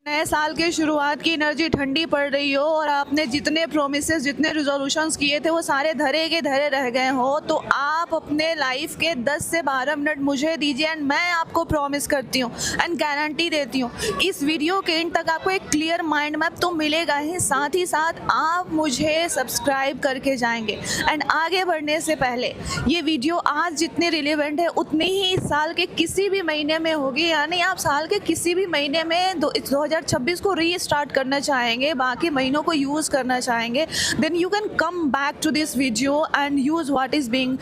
नए साल के शुरुआत की एनर्जी ठंडी पड़ रही हो और आपने जितने प्रोमिसेस जितने रिजोल्यूशंस किए थे वो सारे धरे के धरे रह गए हो, तो आप अपने लाइफ के 10 से 12 मिनट मुझे दीजिए एंड मैं आपको प्रॉमिस करती हूँ एंड गारंटी देती हूँ इस वीडियो के एंड तक आपको एक क्लियर माइंड मैप तो मिलेगा ही साथ आप मुझे सब्सक्राइब करके जाएंगे। एंड आगे बढ़ने से पहले ये वीडियो आज जितने रिलेवेंट है उतनी ही इस साल के किसी भी महीने में होगी, यानी आप साल के किसी भी महीने में 2026 को रीस्टार्ट करना चाहेंगे, बाकी महीनों को यूज़ करना चाहेंगे, then you can come back to this video and use what is being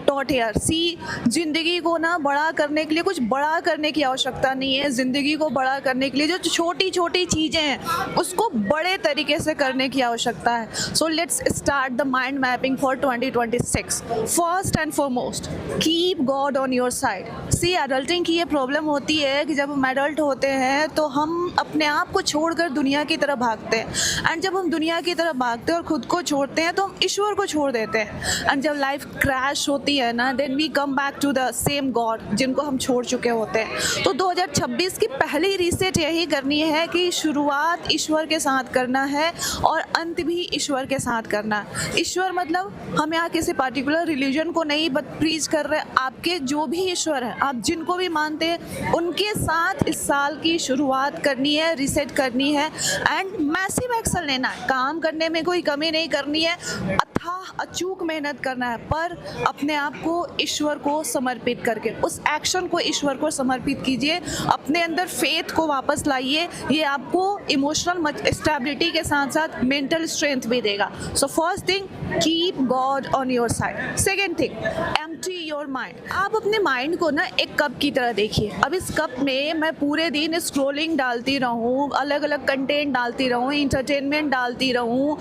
taught here. See, ज़िंदगी को ना बड़ा करने के लिए कुछ बड़ा करने की आवश्यकता नहीं है। ज़िंदगी को बड़ा करने के लिए जो छोटी छोटी चीज़ें हैं उसको बड़े तरीके से करने की आवश्यकता है। So let's start the mind mapping for 2026। First and foremost, keep God on your side. See, adulting की ये प्रॉब्लम होती है कि जब हम एडल्ट होते हैं तो हम अपने आप को छोड़कर दुनिया की तरफ भागते हैं, एंड जब हम दुनिया की तरफ भागते हैं और खुद को छोड़ते हैं तो हम ईश्वर को छोड़ देते हैं। एंड जब लाइफ क्रैश होती है ना, then we come back to the same God जिनको हम छोड़ चुके होते हैं। तो 2026 की पहली रीसेट यही करनी है कि शुरुआत ईश्वर के साथ करना है और अंत भी ईश्वर के साथ करना है। ईश्वर मतलब हम यहाँ किसी पार्टिकुलर रिलीजन को नहीं प्रीच कर रहे, आपके जो भी ईश्वर है, आप जिनको भी मानते हैं उनके साथ इस साल की शुरुआत करनी है, रिसेट करनी है एंड मैसिव एक्शन लेना है। काम करने में कोई कमी नहीं करनी है, अथाह अचूक मेहनत करना है, पर अपने आप को ईश्वर को समर्पित करके उस एक्शन को ईश्वर को समर्पित कीजिए। अपने अंदर फेथ को वापस लाइए, ये आपको इमोशनल स्टेबिलिटी के साथ साथ मेंटल स्ट्रेंथ भी देगा। So first thing, keep God on your side. Second thing, empty your mind. आप अपने माइंड को ना एक कप की तरह देखिए। अब इस कप में मैं पूरे दिन स्क्रोलिंग डालती रहूँ, अलग अलग कंटेंट डालती रहूँ, इंटरटेनमेंट डालती रहूँ,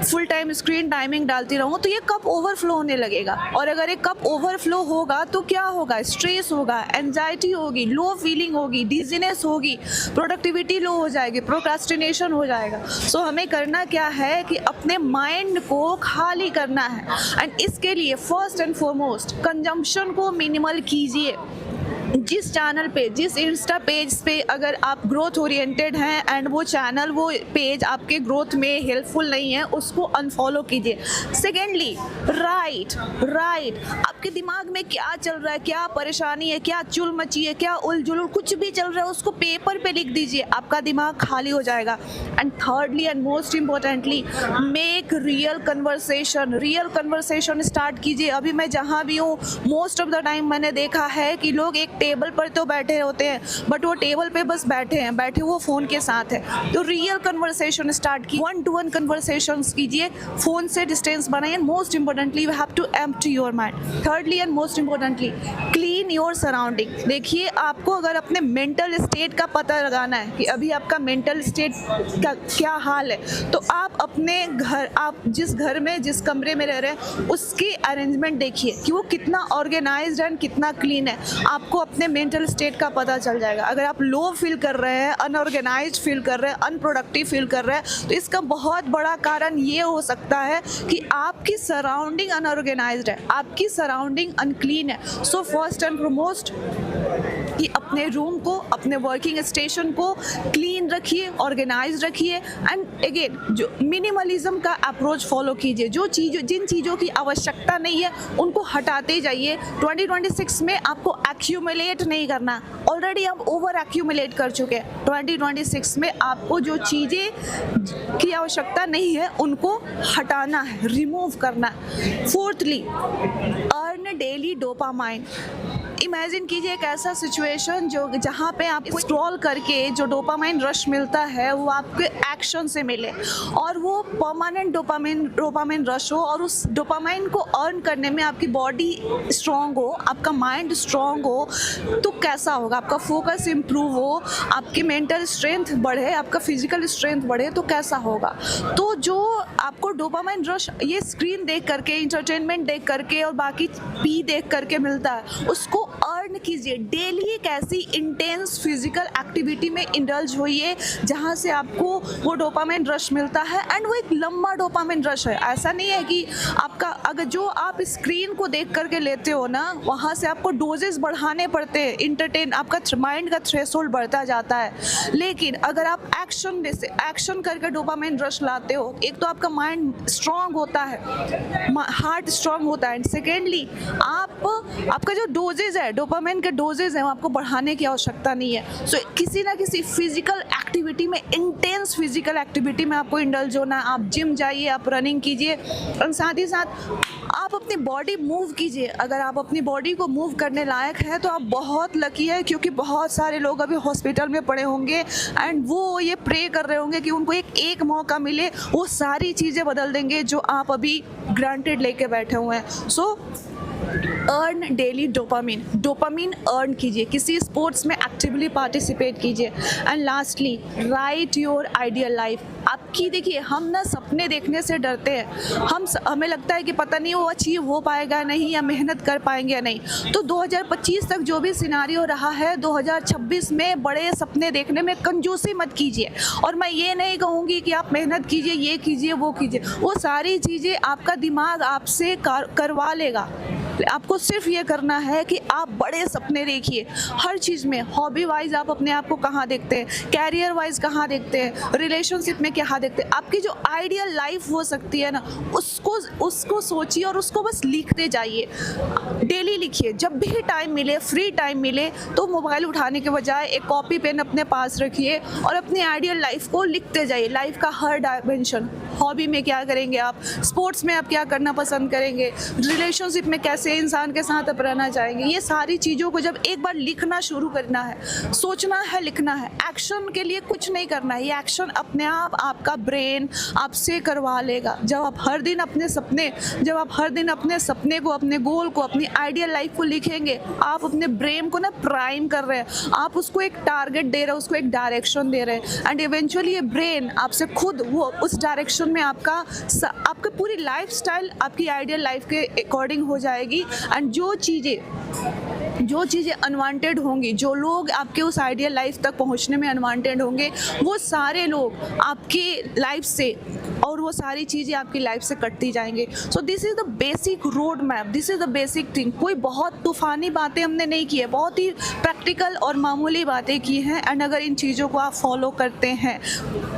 फुल टाइम स्क्रीन टाइमिंग डालती रहूँ, तो ये कप ओवरफ्लो होने लगेगा। और अगर एक कप ओवरफ्लो होगा तो क्या होगा? स्ट्रेस होगा, एंजाइटी होगी, लो फीलिंग होगी, डिजीनेस होगी, प्रोडक्टिविटी लो हो जाएगी, प्रोक्रास्टिनेशन हो जाएगा। सो हमें करना क्या है कि अपने माइंड को खाली करना है एंड इसके लिए फर्स्ट एंड फॉरमोस्ट कंजम्पशन को मिनिमल कीजिए। जिस चैनल पे, जिस इंस्टा पेज पे अगर आप ग्रोथ ओरिएंटेड हैं एंड वो चैनल, वो पेज आपके ग्रोथ में हेल्पफुल नहीं है, उसको अनफॉलो कीजिए। सेकेंडली, राइट, आपके दिमाग में क्या चल रहा है, क्या परेशानी है, क्या चुल मची है, क्या उलझुल कुछ भी चल रहा है, उसको पेपर पे लिख दीजिए, आपका दिमाग खाली हो जाएगा। And thirdly and most importantly, make real conversation start कीजिए। अभी मैं जहाँ भी हूँ, मोस्ट ऑफ द टाइम मैंने देखा है कि लोग एक टेबल पर तो बैठे होते हैं बट वो टेबल पे बस बैठे वो फ़ोन के साथ है। तो रियल कन्वर्सेशन स्टार्ट की, 1-to-1 कन्वर्सेशंस कीजिए, फ़ोन से डिस्टेंस बनाइए। Most importantly, you have to empty your mind. Thirdly and most importantly, clean your surrounding. देखिए, आपको अगर अपने मेंटल स्टेट का पता लगाना है कि अभी आपका मेंटल स्टेट का क्या हाल है, तो आप अपने घर, आप जिस घर में, जिस कमरे में रह रहे हैं, उसकी अरेंजमेंट देखिए कि वो कितना ऑर्गेनाइज्ड एंड कितना क्लीन है। आपको अपने मेंटल स्टेट का पता चल जाएगा। अगर आप लो फील कर रहे हैं, अनऑर्गेनाइज्ड फील कर रहे हैं, अनप्रोडक्टिव फील कर रहे हैं, तो इसका बहुत बड़ा कारण ये हो सकता है कि आपकी सराउंडिंग अनऑर्गेनाइज्ड है, आपकी सराउंडिंग अनक्लीन है। सो फर्स्ट एंड फॉरमोस्ट कि अपने रूम को, अपने वर्किंग स्टेशन को क्लीन रखिए, ऑर्गेनाइज रखिए एंड अगेन जो मिनिमलिज्म का अप्रोच फॉलो कीजिए। जिन चीज़ों की आवश्यकता नहीं है उनको हटाते जाइए। 2026 में आपको एक्यूमुलेट नहीं करना, ऑलरेडी आप ओवर एक्यूमुलेट कर चुके हैं। 2026 में आपको जो चीज़ें की आवश्यकता नहीं है उनको हटाना है, रिमूव करना है। Fourthly, earn daily dopamine. Imagine कीजिए एक ऐसा सिचुएशन जो जहाँ पे आप स्क्रॉल करके जो डोपामाइन रश मिलता है वो आपके एक्शन से मिले और वो परमानेंट डोपामाइन रश हो, और उस डोपामाइन को अर्न करने में आपकी बॉडी स्ट्रांग हो, आपका माइंड स्ट्रांग हो, तो कैसा होगा? आपका फोकस इम्प्रूव हो, आपकी मेंटल स्ट्रेंथ बढ़े, आपका फिजिकल स्ट्रेंथ बढ़े, तो कैसा होगा? तो जो आपको डोपामाइन रश ये स्क्रीन देख करके, इंटरटेनमेंट देख करके और बाकी पी देख करके मिलता है, उसको अर्न कीजिए। डेली एक ऐसी इंटेंस फिजिकल एक्टिविटी में इंडल्ज होइए जहाँ से आपको वो डोपामिन रश मिलता है, एंड वो एक लंबा डोपामिन रश है। ऐसा नहीं है कि आपका अगर जो आप स्क्रीन को देख करके लेते हो ना, वहाँ से आपको डोजेस बढ़ाने पड़ते हैं, इंटरटेन आपका माइंड का थ्रेशोल्ड बढ़ता जाता है। लेकिन अगर आप एक्शन करके डोपामिन रश लाते हो, एक तो आपका माइंड स्ट्रांग होता है, हार्ट स्ट्रांग होता है, एंड सेकेंडली आपका जो डोजेज है, डोपामिन के डोजेज हैं, वो आपको बढ़ाने की आवश्यकता नहीं है। सो किसी ना किसी फिजिकल एक्टिविटी में, इंटेंस फिजिकल एक्टिविटी में आपको इंडल्ज होना है। आप जिम जाइए, आप रनिंग कीजिए, और साथ ही साथ आप अपनी बॉडी मूव कीजिए। अगर आप अपनी बॉडी को मूव करने लायक है तो आप बहुत लकी है, क्योंकि बहुत सारे लोग अभी हॉस्पिटल में पड़े होंगे एंड वो ये प्रे कर रहे होंगे कि उनको एक मौका मिले, वो सारी चीज़ें बदल देंगे जो आप अभी ग्रांटेड लेके बैठे हुए हैं। सो अर्न डेली डोपामिन अर्न कीजिए, किसी स्पोर्ट्स में एक्टिवली पार्टिसिपेट कीजिए, and lastly right your ideal life. आपकी देखिए, हम ना सपने देखने से डरते हैं, हमें लगता है कि पता नहीं वो अचीव हो पाएगा नहीं, या मेहनत कर पाएंगे या नहीं। तो 2025 तक जो भी सिनारियो रहा है, 2026 में बड़े सपने देखने में कंजूसी मत कीजिए। और मैं ये नहीं कहूँगी कि आप मेहनत कीजिए, ये कीजिए, वो कीजिए, वो सारी चीज़ें आपका दिमाग आपसे करवा लेगा। आपको सिर्फ ये करना है कि आप बड़े सपने देखिए हर चीज़ में। हॉबी वाइज आप अपने आप को कहाँ देखते हैं, कैरियर वाइज कहाँ देखते हैं, रिलेशनशिप में क्या देखते हैं, आपकी जो आइडियल लाइफ हो सकती है ना, उसको सोचिए और उसको बस लिखते जाइए। डेली लिखिए, जब भी टाइम मिले, फ्री टाइम मिले, तो मोबाइल उठाने के बजाय एक कॉपी पेन अपने पास रखिए और अपनी आइडियल लाइफ को लिखते जाइए। लाइफ का हर डायमेंशन, हॉबी में क्या करेंगे आप, स्पोर्ट्स में आप क्या करना पसंद करेंगे, रिलेशनशिप में कैसे इंसान के साथ आप रहना चाहेंगे, ये सारी चीज़ों को जब एक बार लिखना शुरू करना है, सोचना है, लिखना है, एक्शन के लिए कुछ नहीं करना है, ये एक्शन अपने आप आपका ब्रेन आपसे करवा लेगा। जब आप हर दिन अपने सपने को, अपने गोल को, अपनी आइडियल लाइफ को लिखेंगे, आप अपने ब्रेन को ना प्राइम कर रहे हैं, आप उसको एक टारगेट दे रहे हैं, उसको एक डायरेक्शन दे रहे हैं, एंड इवेंचुअली ये ब्रेन आपसे खुद वो उस डायरेक्शन में आपका पूरी लाइफ स्टाइल आपकी आइडियल लाइफ के अकॉर्डिंग हो जाएगी। एंड जो चीज़ें अनवांटेड होंगी, जो लोग आपके उस आइडियल लाइफ तक पहुंचने में अनवांटेड होंगे, वो सारे लोग आपकी लाइफ से, और वो सारी चीज़ें आपकी लाइफ से कटती जाएंगे। So this is the basic road map, this is the basic thing. कोई बहुत तूफ़ानी बातें हमने नहीं की है, बहुत ही प्रैक्टिकल और मामूली बातें की हैं, एंड अगर इन चीज़ों को आप फॉलो करते हैं,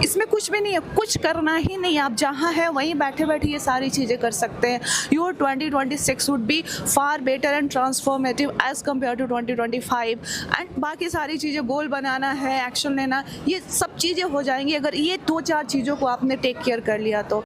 इसमें कुछ भी नहीं है, कुछ करना ही नहीं, आप जहाँ हैं वहीं बैठे बैठे ये सारी चीज़ें कर सकते हैं। Your 2026 would be far better and transformative as compare to 2025। And बाकी सारी चीज़ें, गोल बनाना है, एक्शन लेना, ये सब चीज़ें हो जाएंगी अगर ये 2-4 चीज़ों को आपने टेक केयर कर लिया तो।